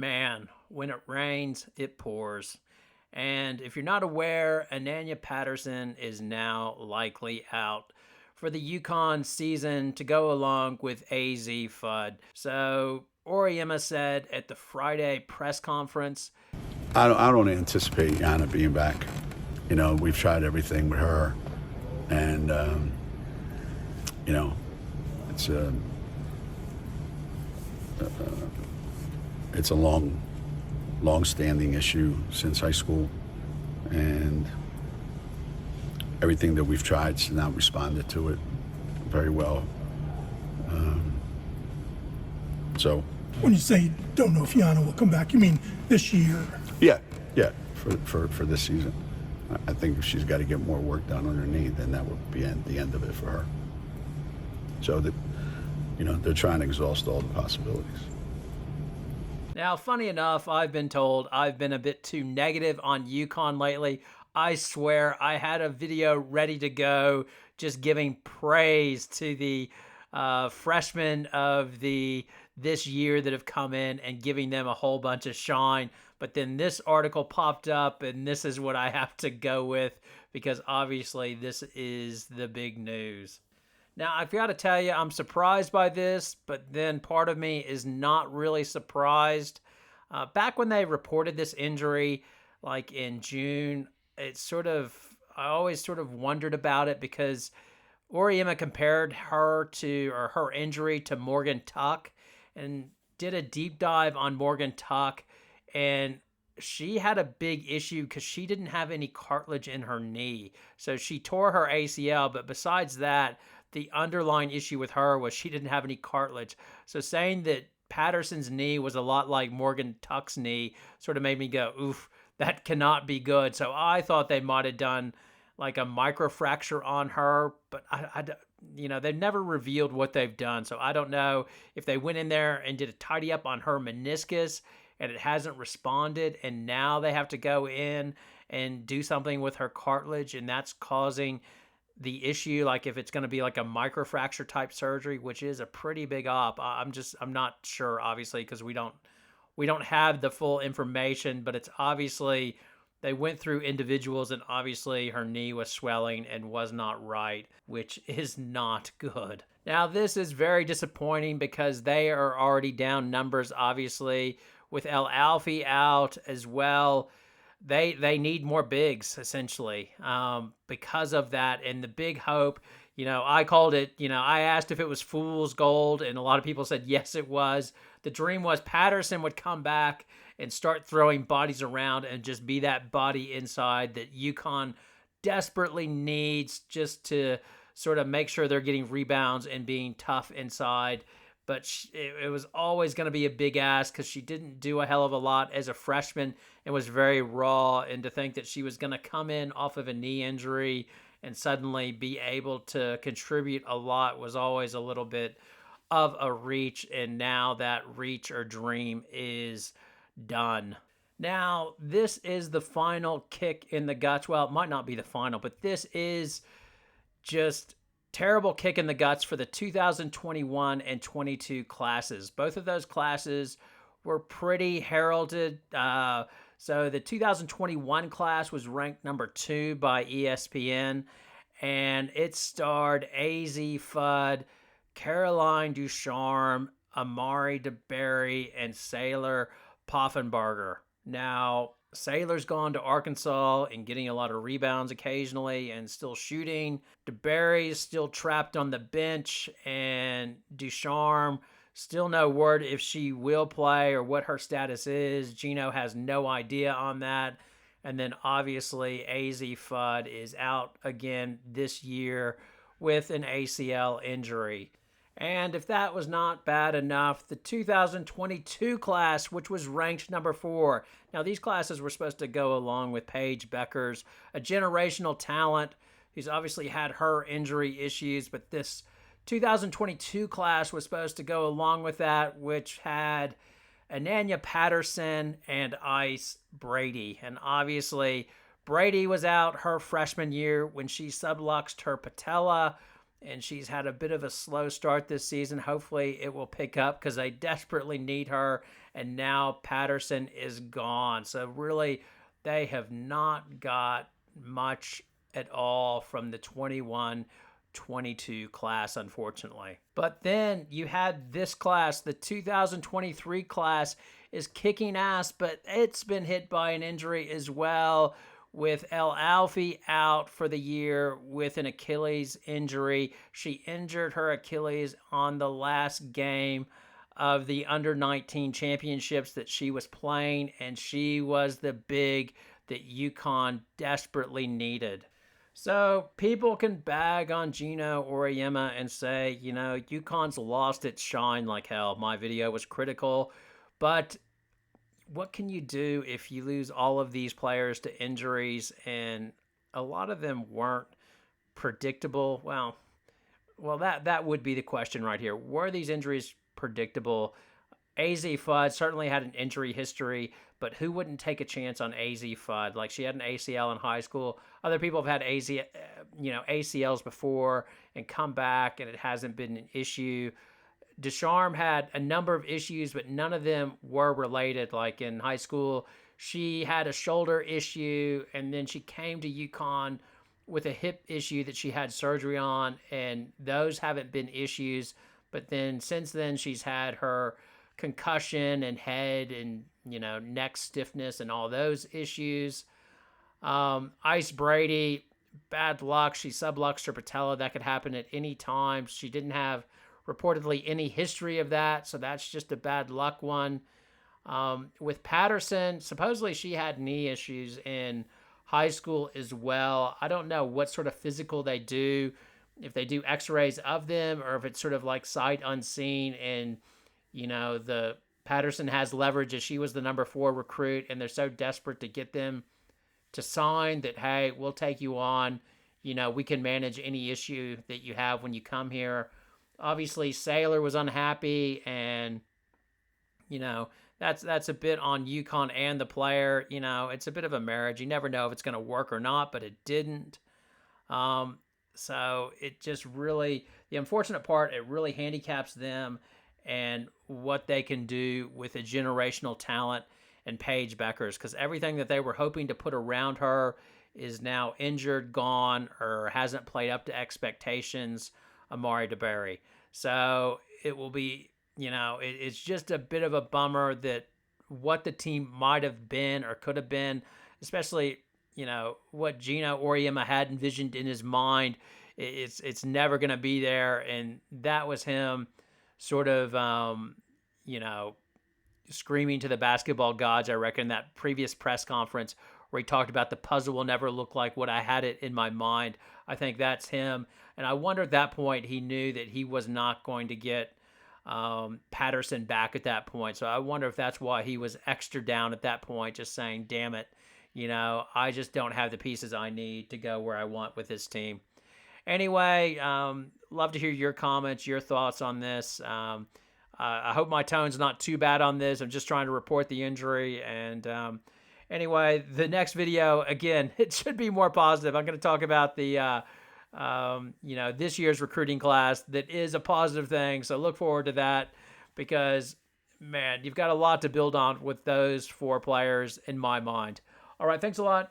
Man, when it rains, it pours. And if you're not aware, Ananya Patterson is now likely out for the Yukon season to go along with AZ Fudd. So Oriema said at the Friday press conference. I don't anticipate Yana being back. We've tried everything with her, and you know, it's a it's a long-standing issue since high school, and everything that we've tried, she's not responded to it very well. So When you say you don't know if Yana will come back, you mean this year? yeah, for this season. I think if she's got to get more work done on her knee, then that would be the end of it for her. So that, they're trying to exhaust all the possibilities. Now, funny enough, I've been told I've been a bit too negative on UConn lately. I swear I had a video ready to go just giving praise to the freshmen of this year that have come in and giving them a whole bunch of shine. But then this article popped up, and this is what I have to go with because obviously this is the big news. Now, I've got to tell you, I'm surprised by this, but then part of me is not really surprised. Back when they reported this injury, like in June, I always sort of wondered about it because Oriema compared her injury to Morgan Tuck and did a deep dive on Morgan Tuck, and she had a big issue because she didn't have any cartilage in her knee. So she tore her ACL, but besides that, the underlying issue with her was she didn't have any cartilage. So saying that Patterson's knee was a lot like Morgan Tuck's knee sort of made me go, oof, that cannot be good. So I thought they might have done like a microfracture on her, but they've never revealed what they've done. So I don't know if they went in there and did a tidy up on her meniscus and it hasn't responded, and now they have to go in and do something with her cartilage, and that's causing the issue. Like if it's going to be like a microfracture type surgery, which is a pretty big op. I'm not sure, obviously, because we don't have the full information, but it's obviously they went through individuals, and obviously her knee was swelling and was not right, which is not good. Now, this is very disappointing because they are already down numbers, obviously, with El Alfie out as well. They need more bigs, essentially, because of that. And the big hope, I called it, I asked if it was fool's gold, and a lot of people said yes, it was. The dream was Patterson would come back and start throwing bodies around and just be that body inside that UConn desperately needs just to sort of make sure they're getting rebounds and being tough inside. But it was always going to be a big ask because she didn't do a hell of a lot as a freshman and was very raw. And to think that she was going to come in off of a knee injury and suddenly be able to contribute a lot was always a little bit of a reach. And now that reach or dream is done. Now, this is the final kick in the guts. Well, it might not be the final, but this is just terrible kick in the guts for the 2021 and 22 classes. Both of those classes were pretty heralded. So the 2021 class was ranked number 2 by ESPN, and it starred AZ Fudd, Caroline Ducharme, Amari DeBerry, and Sailor Poffenbarger. Now, Sailor's gone to Arkansas and getting a lot of rebounds occasionally and still shooting. DeBerry's still trapped on the bench, and Ducharme, still no word if she will play or what her status is. Gino has no idea on that. And then obviously AZ Fudd is out again this year with an ACL injury. And if that was not bad enough, the 2022 class, which was ranked number 4. Now, these classes were supposed to go along with Paige Beckers, a generational talent who's obviously had her injury issues, but this 2022 class was supposed to go along with that, which had Ananya Patterson and Ice Brady. And obviously, Brady was out her freshman year when she subluxed her patella, and she's had a bit of a slow start this season. Hopefully it will pick up because they desperately need her, and now Patterson is gone. So really, they have not got much at all from the 21-22 class, unfortunately. But then you had this class, the 2023 class is kicking ass, but it's been hit by an injury as well, with El Alfie out for the year with an Achilles injury. She injured her Achilles on the last game of the under-19 championships that she was playing, and she was the big that UConn desperately needed. So people can bag on Gino Auriemma and say, UConn's lost its shine like hell. My video was critical, but what can you do if you lose all of these players to injuries, and a lot of them weren't predictable? Well, that would be the question right here. Were these injuries predictable? AZ Fudd certainly had an injury history, but who wouldn't take a chance on AZ Fudd? Like, she had an ACL in high school. Other people have had ACLs before and come back, and it hasn't been an issue. Deschamps had a number of issues, but none of them were related. Like in high school, she had a shoulder issue, and then she came to UConn with a hip issue that she had surgery on, and those haven't been issues. But then since then, she's had her concussion and head and, neck stiffness and all those issues. Ice Brady, bad luck. She subluxed her patella. That could happen at any time. She didn't have reportedly any history of that, so that's just a bad luck one. With Patterson, supposedly she had knee issues in high school as well. I don't know what sort of physical they do, if they do x-rays of them, or if it's sort of like sight unseen, and the Patterson has leverage as she was the number 4 recruit, and they're so desperate to get them to sign that, hey, we'll take you on. We can manage any issue that you have when you come here. Obviously, Saylor was unhappy, and, that's a bit on UConn and the player. It's a bit of a marriage. You never know if it's going to work or not, but it didn't. So it just really, the unfortunate part, it really handicaps them and what they can do with a generational talent and Paige Bueckers, because everything that they were hoping to put around her is now injured, gone, or hasn't played up to expectations. Amari DeBerry. So it will be, it's just a bit of a bummer that what the team might have been or could have been, especially, what Gino Auriemma had envisioned in his mind, it's never going to be there. And that was him sort of, screaming to the basketball gods, I reckon, that previous press conference where he talked about the puzzle will never look like what I had it in my mind. I think that's him. And I wonder at that point, he knew that he was not going to get Patterson back at that point. So I wonder if that's why he was extra down at that point, just saying, damn it, I just don't have the pieces I need to go where I want with this team. Anyway, love to hear your comments, your thoughts on this. I hope my tone's not too bad on this. I'm just trying to report the injury. And anyway, the next video, again, it should be more positive. I'm going to talk about the, this year's recruiting class. That is a positive thing. So look forward to that, because, man, you've got a lot to build on with those 4 players in my mind. All right, thanks a lot.